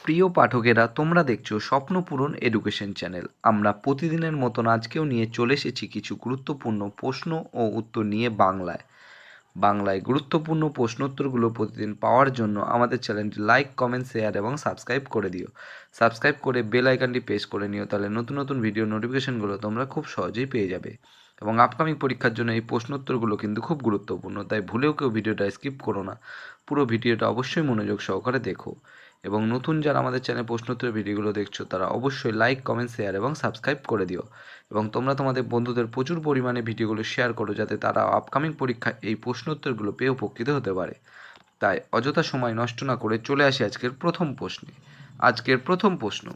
প্রিয় পাঠকেরা, তোমরা দেখছো স্বপ্নপূরণ এডুকেশন চ্যানেল। আমরা প্রতিদিনের মতন আজকেও নিয়ে চলে এসেছি কিছু গুরুত্বপূর্ণ প্রশ্ন ও উত্তর নিয়ে বাংলায় গুরুত্বপূর্ণ প্রশ্নোত্তরগুলো প্রতিদিন পাওয়ার জন্য আমাদের চ্যানেলটি লাইক, কমেন্ট, শেয়ার এবং সাবস্ক্রাইব করে দিও। সাবস্ক্রাইব করে বেল আইকনটি প্রেস করে নিও, তাহলে নতুন নতুন ভিডিও নোটিফিকেশনগুলো তোমরা খুব সহজেই পেয়ে যাবে। এবং আপকামিং পরীক্ষার জন্য এই প্রশ্নোত্তরগুলো কিন্তু খুব গুরুত্বপূর্ণ, তাই ভুলেও কেউ ভিডিওটা স্কিপ করো না। পুরো ভিডিওটা অবশ্যই মনোযোগ সহকারে দেখো। এবং নতুন যারা আমাদের চ্যানেল প্রশ্নোত্তর ভিডিওগুলো দেখছো তারা অবশ্যই লাইক, কমেন্ট, শেয়ার এবং সাবস্ক্রাইব করে দিও। এবং তোমরা তোমাদের বন্ধুদের প্রচুর পরিমাণে ভিডিওগুলো শেয়ার করো, যাতে তারা আপকামিং পরীক্ষায় এই প্রশ্নোত্তরগুলো পেয়ে উপকৃত হতে পারে। তাই অযথা সময় নষ্ট না করে চলে আসি আজকের প্রথম প্রশ্নে। আজকের প্রথম প্রশ্ন: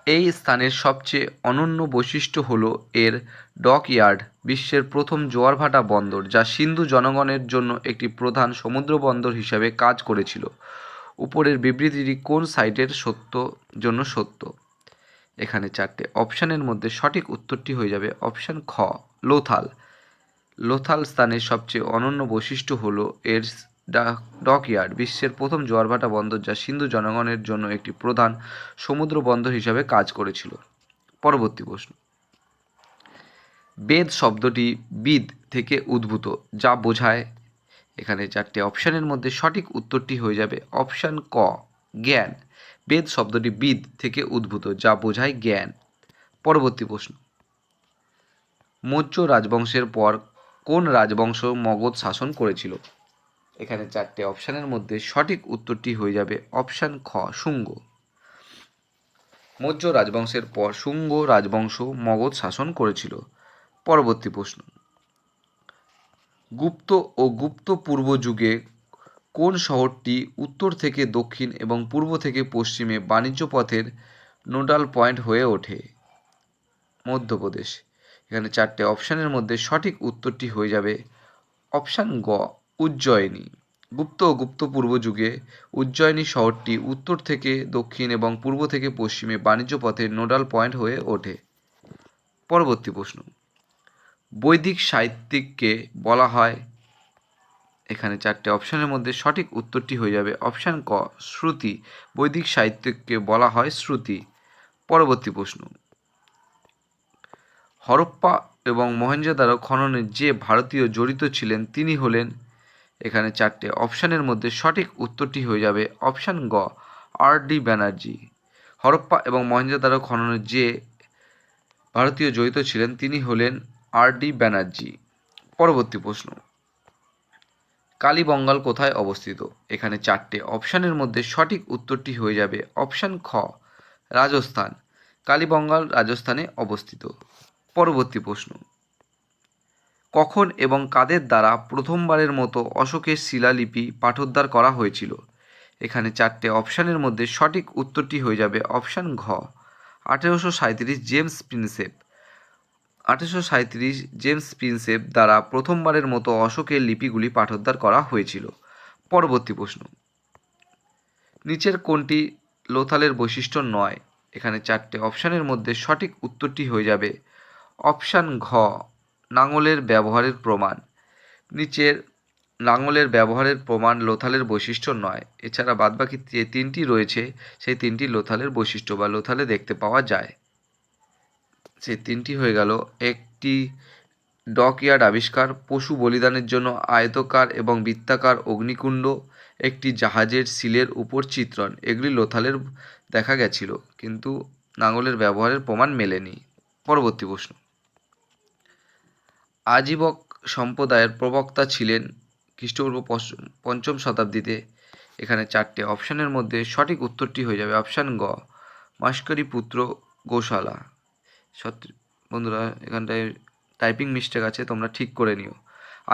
এই স্থানের সবচেয়ে অনন্য বৈশিষ্ট্য হল এর ডক ইয়ার্ড, বিশ্বের প্রথম জোয়ারভাটা বন্দর, যা সিন্ধু জনগণের জন্য একটি প্রধান সমুদ্র বন্দর হিসাবে কাজ করেছিল। উপরের বিবৃতিটি কোন সাইটের জন্য সত্য? এখানে চারটে অপশানের মধ্যে সঠিক উত্তরটি হয়ে যাবে অপশান খ, লোথাল। লোথাল স্থানের সবচেয়ে অনন্য বৈশিষ্ট্য হল এর ডকইয়ার্ড, বিশ্বের প্রথম জোয়ারভাটা বন্দর, যা সিন্ধু জনগণের জন্য একটি প্রধান সমুদ্র বন্দর হিসাবে কাজ করেছিল। পরবর্তী প্রশ্ন: বেদ শব্দটি বিদ থেকে উদ্ভূত, যা বোঝায়। এখানে চারটে অপশানের মধ্যে সঠিক উত্তরটি হয়ে যাবে অপশান ক, জ্ঞান। বেদ শব্দটি বিদ থেকে উদ্ভূত, যা বোঝায় জ্ঞান। পরবর্তী প্রশ্ন: মৌর্য রাজবংশের পর কোন রাজবংশ মগধ শাসন করেছিল? এখানে চারটে অপশানের মধ্যে সঠিক উত্তরটি হয়ে যাবে অপশান খ, শুঙ্গ। মৌর্য রাজবংশের পর শুঙ্গ রাজবংশ মগধ শাসন করেছিল। পরবর্তী প্রশ্ন: গুপ্ত ও গুপ্ত পূর্ব যুগে কোন শহরটি উত্তর থেকে দক্ষিণ এবং পূর্ব থেকে পশ্চিমে বাণিজ্য পথের নোডাল পয়েন্ট হয়ে ওঠে? মধ্যপ্রদেশ। এখানে চারটে অপশানের মধ্যে সঠিক উত্তরটি হয়ে যাবে অপশান গ, উজ্জয়িনী। গুপ্ত ও গুপ্ত পূর্ব যুগে উজ্জয়িনী শহরটি উত্তর থেকে দক্ষিণ এবং পূর্ব থেকে পশ্চিমে বাণিজ্য পথের নোডাল পয়েন্ট হয়ে ওঠে। পরবর্তী প্রশ্ন: বৈদিক সাহিত্যিককে বলা হয়। এখানে চারটে অপশানের মধ্যে সঠিক উত্তরটি হয়ে যাবে অপশান ক, শ্রুতি। বৈদিক সাহিত্যিককে বলা হয় শ্রুতি। পরবর্তী প্রশ্ন: হরপ্পা এবং মহেঞ্জোদারো খননে যে ভারতীয় জড়িত ছিলেন তিনি হলেন। এখানে চারটে অপশানের মধ্যে সঠিক উত্তরটি হয়ে যাবে অপশান গ, আর.ডি. ব্যানার্জি। হরপ্পা এবং মহেঞ্জোদারো খননে যে ভারতীয় জড়িত ছিলেন তিনি হলেন আর.ডি. ব্যানার্জি। পরবর্তী প্রশ্ন: কালীবঙ্গাল কোথায় অবস্থিত? এখানে চারটে অপশানের মধ্যে সঠিক উত্তরটি হয়ে যাবে অপশান খ, রাজস্থান। কালীবঙ্গাল রাজস্থানে অবস্থিত। পরবর্তী প্রশ্ন: কখন এবং কাদের দ্বারা প্রথমবারের মতো অশোকের শিলালিপি পাঠোদ্ধার করা হয়েছিল? এখানে চারটে অপশানের মধ্যে সঠিক উত্তরটি হয়ে যাবে অপশান ঘ, 1837 জেমস প্রিন্সেপ। 1837 জেমস প্রিন্সেপ দ্বারা প্রথমবারের মতো অশোকের লিপিগুলি পাঠোদ্ধার করা হয়েছিল। পরবর্তী প্রশ্ন: নিচের কোনটি লোথালের বৈশিষ্ট্য নয়? এখানে চারটে অপশানের মধ্যে সঠিক উত্তরটি হয়ে যাবে অপশান ঘ, লাঙলের ব্যবহারের প্রমাণ। নিচের লাঙলের ব্যবহারের প্রমাণ লোথালের বৈশিষ্ট্য নয়। এছাড়া বাদবাকি যে তিনটি রয়েছে সেই তিনটি লোথালের বৈশিষ্ট্য বা লোথালে দেখতে পাওয়া যায়। সেই তিনটি হয়ে গেল: একটি ডকইয়ার্ড আবিষ্কার, পশু বলিদানের জন্য আয়তকার এবং বৃত্তাকার অগ্নিকুণ্ড, একটি জাহাজের সিলের উপর চিত্রণ। এগুলি লোথালের দেখা গেছিল, কিন্তু লাঙলের ব্যবহারের প্রমাণ মেলেনি। পরবর্তী প্রশ্ন: আজীবক সম্প্রদায়ের প্রবক্তা ছিলেন খ্রিস্টপূর্ব 5ম শতাব্দীতে। এখানে চারটে অপশানের মধ্যে সঠিক উত্তরটি হয়ে যাবে অপশান গ, মাস্করি পুত্র গোশালা। বন্ধুরা, এখানটায় টাইপিং মিস্টেক আছে, তোমরা ঠিক করে নিও।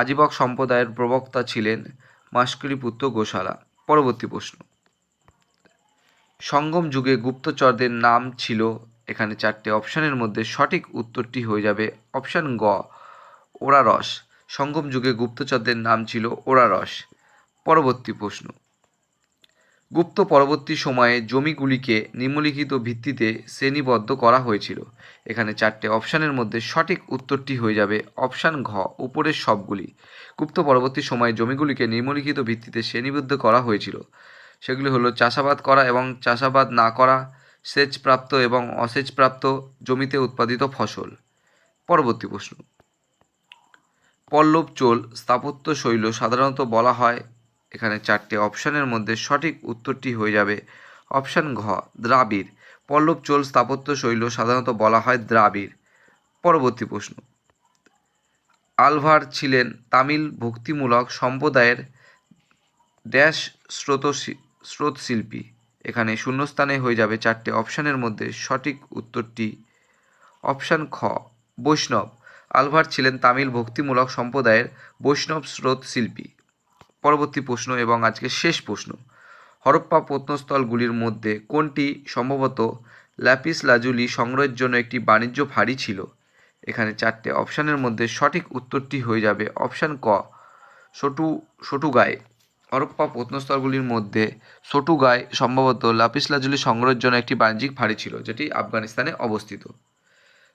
আজীবক সম্প্রদায়ের প্রবক্তা ছিলেন মাস্করি পুত্র গোশালা। পরবর্তী প্রশ্ন: সঙ্গম যুগে গুপ্তচরদের নাম ছিল। এখানে চারটে অপশানের মধ্যে সঠিক উত্তরটি হয়ে যাবে অপশান গ, ওরারস। সঙ্গম যুগে গুপ্তচরদের নাম ছিল ওরারস। পরবর্তী প্রশ্ন: গুপ্ত পরবর্তী সময়ে জমিগুলিকে নিম্নলিখিত ভিত্তিতে শ্রেণীবদ্ধ করা হয়েছিল। এখানে চারটে অপশানের মধ্যে সঠিক উত্তরটি হয়ে যাবে অপশান ঘ, উপরের সবগুলি। গুপ্ত পরবর্তী সময়ে জমিগুলিকে নিম্নলিখিত ভিত্তিতে শ্রেণীবদ্ধ করা হয়েছিল। সেগুলি হলো চাষাবাদ করা এবং চাষাবাদ না করা, সেচপ্রাপ্ত এবং অসেচপ্রাপ্ত জমিতে উৎপাদিত ফসল। পরবর্তী প্রশ্ন, পল্লব চোল স্থাপত্য শৈল সাধারণত বলা হয়, এখানে চারটে অপশানের মধ্যে সঠিক উত্তরটি হয়ে যাবে অপশান ঘ, দ্রাবিড়। পল্লব চোল স্থাপত্য শৈল সাধারণত বলা হয় দ্রাবিড়। পরবর্তী প্রশ্ন, আলভার ছিলেন তামিল ভক্তিমূলক সম্প্রদায়ের ড্যাশ স্রোতশিল্পী। এখানে শূন্যস্থানে হয়ে যাবে চারটে অপশানের মধ্যে সঠিক উত্তরটি অপশান খ, বৈষ্ণব। আলভার ছিলেন তামিল ভক্তিমূলক সম্প্রদায়ের বৈষ্ণব স্রোত শিল্পী। পরবর্তী প্রশ্ন এবং আজকে শেষ প্রশ্ন, হরপ্পা প্রত্নস্থলগুলির মধ্যে কোনটি সম্ভবত ল্যাপিস লাজুলি সংগ্রহের জন্য একটি বাণিজ্য ফাঁড়ি ছিল? এখানে চারটে অপশানের মধ্যে সঠিক উত্তরটি হয়ে যাবে অপশান ক, সটুগায়। হরপ্পা প্রত্নস্থলগুলির মধ্যে সটুগায় সম্ভবত লাপিস লাজুলি সংগ্রহের জন্য একটি বাণিজ্যিক ফাঁড়ি ছিল, যেটি আফগানিস্তানে অবস্থিত।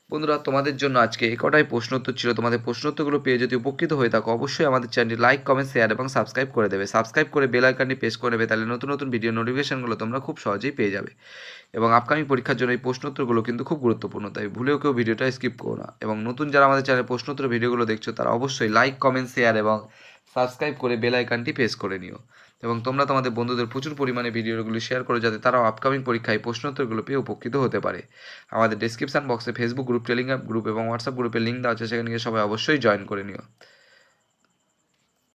বন্ধুরা, তোমাদের জন্য আজকে এ কটাই প্রশ্নোত্তর ছিল। তোমাদের প্রশ্নোত্তরগুলো পেয়ে যদি উপকৃত হয়ে থাকো, অবশ্যই আমাদের চ্যানেলটি লাইক, কমেন্ট, শেয়ার এবং সাবস্ক্রাইব করে দেবে। সাবস্ক্রাইব করে বেল আইকনটি প্রেস করে নেবে, তাহলে নতুন নতুন ভিডিও নোটিফিকেশনগুলো তোমরা খুব সহজেই পেয়ে যাবে। এবং আপকামিং পরীক্ষার জন্য এই প্রশ্নোত্তরগুলো কিন্তু খুব গুরুত্বপূর্ণ, তাই ভুলেও কেউ ভিডিওটা স্কিপ করো না। এবং নতুন যারা আমাদের চ্যানেলে প্রশ্নোত্তর ভিডিওগুলো দেখছো, তারা অবশ্যই লাইক, কমেন্ট, শেয়ার এবং সাবস্ক্রাইব করে বেল আইকনটি প্রেস করে নিও। এবং তোমরা তোমাদের বন্ধুদের প্রচুর পরিমাণে ভিডিওগুলো শেয়ার করো, যাতে তারাও আপকামিং পরীক্ষায় প্রশ্নোত্তরগুলো পেয়ে উপকৃত হতে পারে। আমাদের ডেসক্রিপশন বক্সে ফেসবুক গ্রুপ, টেলিগ্রাম গ্রুপ এবং হোয়াটসঅ্যাপ গ্রুপের লিঙ্ক দেওয়া আছে, সেখানে গিয়ে সবাই অবশ্যই জয়েন করে নিও।